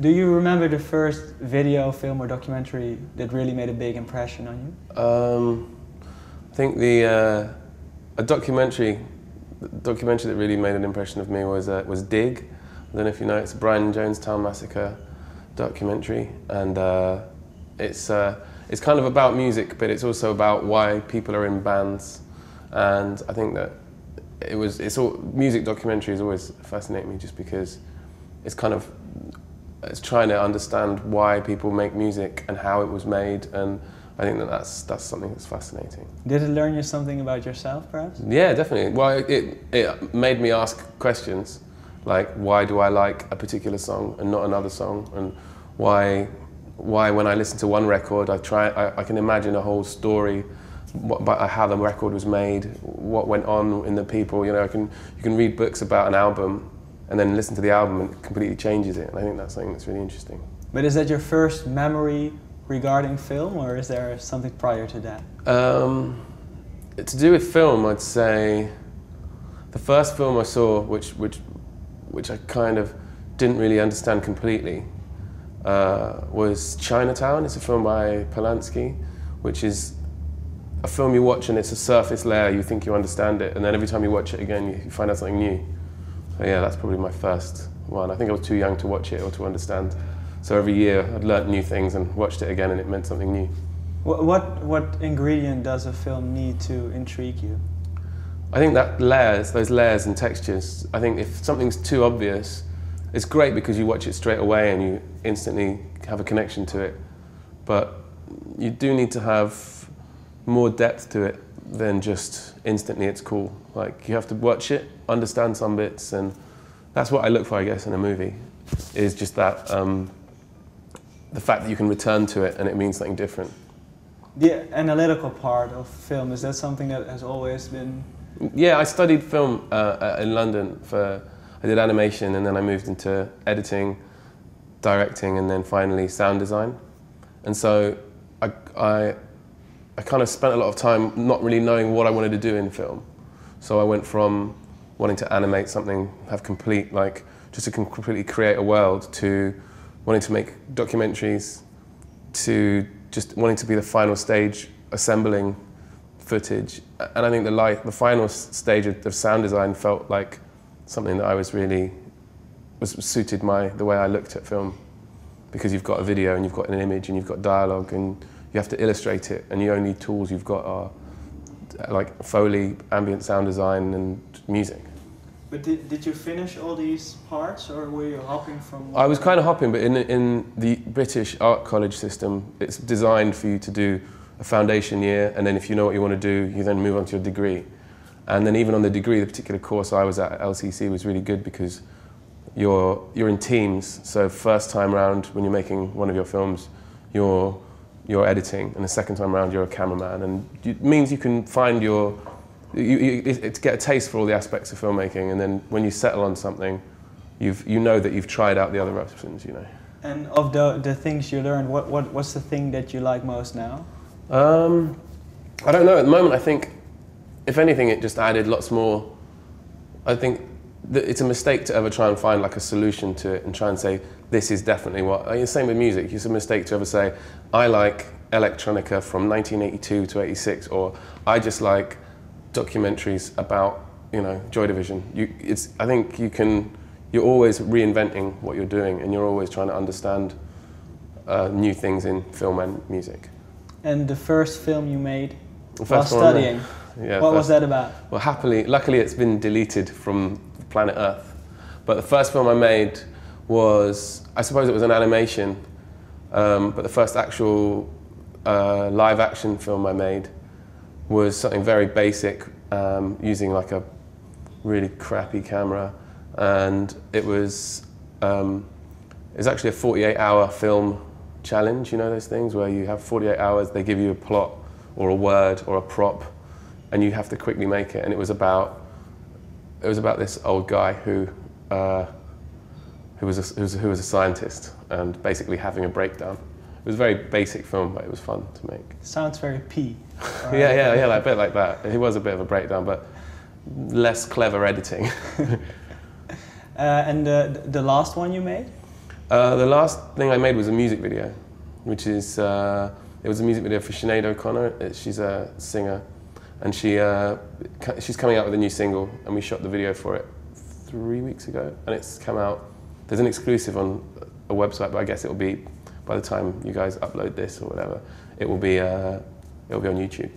Do you remember the first video, film or documentary that really made a big impression on you? I think a documentary that really made an impression of me was Dig. I don't know if you know, it's a Brian Jonestown Massacre documentary, and it's kind of about music, but it's also about why people are in bands. And I think that music documentaries always fascinate me, just because it's trying to understand why people make music and how it was made, and I think that that's something that's fascinating. Did it learn you something about yourself, perhaps? Yeah, definitely. Well, it made me ask questions, like why do I like a particular song and not another song, and why when I listen to one record I can imagine a whole story, how the record was made, what went on in the people. You know, you can read books about an album and then listen to the album and it completely changes it. And I think that's something that's really interesting. But is that your first memory regarding film, or is there something prior to that? To do with film, I'd say the first film I saw, which I kind of didn't really understand completely, was Chinatown. It's a film by Polanski, which is a film you watch and it's a surface layer, you think you understand it, and then every time you watch it again you find out something new. So yeah, that's probably my first one. I think I was too young to watch it or to understand. So every year I'd learnt new things and watched it again and it meant something new. What ingredient does a film need to intrigue you? I think that those layers and textures. I think if something's too obvious, it's great because you watch it straight away and you instantly have a connection to it. But you do need to have more depth to it than just instantly it's cool. Like, you have to watch it, understand some bits, and that's what I look for, I guess, in a movie, is just that, the fact that you can return to it and it means something different. The analytical part of film, is that something that has always been? Yeah, I studied film in London. I did animation, and then I moved into editing, directing, and then finally sound design. And so I kind of spent a lot of time not really knowing what I wanted to do in film. So I went from wanting to animate something, just to completely create a world, to wanting to make documentaries, to just wanting to be the final stage, assembling footage. And I think the final stage of sound design felt like something that I suited the way I looked at film. Because you've got a video and you've got an image and you've got dialogue and you have to illustrate it, and the only tools you've got are like Foley, ambient sound design, and music. But did you finish all these parts, or were you hopping from? I was kind of hopping, but in the British art college system, it's designed for you to do a foundation year, and then if you know what you want to do, you then move on to your degree. And then even on the degree, the particular course I was at LCC was really good because you're in teams. So first time around, when you're making one of your films, you're editing, and the second time around you're a cameraman, and it means you can find to get a taste for all the aspects of filmmaking, and then when you settle on something, you know that you've tried out the other options, you know. And of the things you learned, what's the thing that you like most now? I don't know, at the moment I think, if anything, it just added lots more. I think that it's a mistake to ever try and find like a solution to it and try and say, this is definitely what. Same with music, it's a mistake to ever say, I like electronica from 1982 to 86, or I just like documentaries about, Joy Division. I think you're always reinventing what you're doing, and you're always trying to understand new things in film and music. And the first film you made while studying, what was that about? Well, luckily it's been deleted from planet Earth. But the first film I made was, I suppose it was an animation, but the first actual live action film I made was something very basic, using like a really crappy camera, and it was actually a 48-hour film challenge, you know those things where you have 48 hours, they give you a plot or a word or a prop, and you have to quickly make it. And it was about this old guy who was a scientist and basically having a breakdown. It was a very basic film, but it was fun to make. Sounds very P. Yeah, like, a bit like that. It was a bit of a breakdown, but less clever editing. And the last one you made? The last thing I made was a music video, which is, it was a music video for Sinead O'Connor. She's a singer, and she's coming out with a new single, and we shot the video for it 3 weeks ago, and it's come out. There's an exclusive on a website, but I guess it will be, by the time you guys upload this or whatever, it will be on YouTube.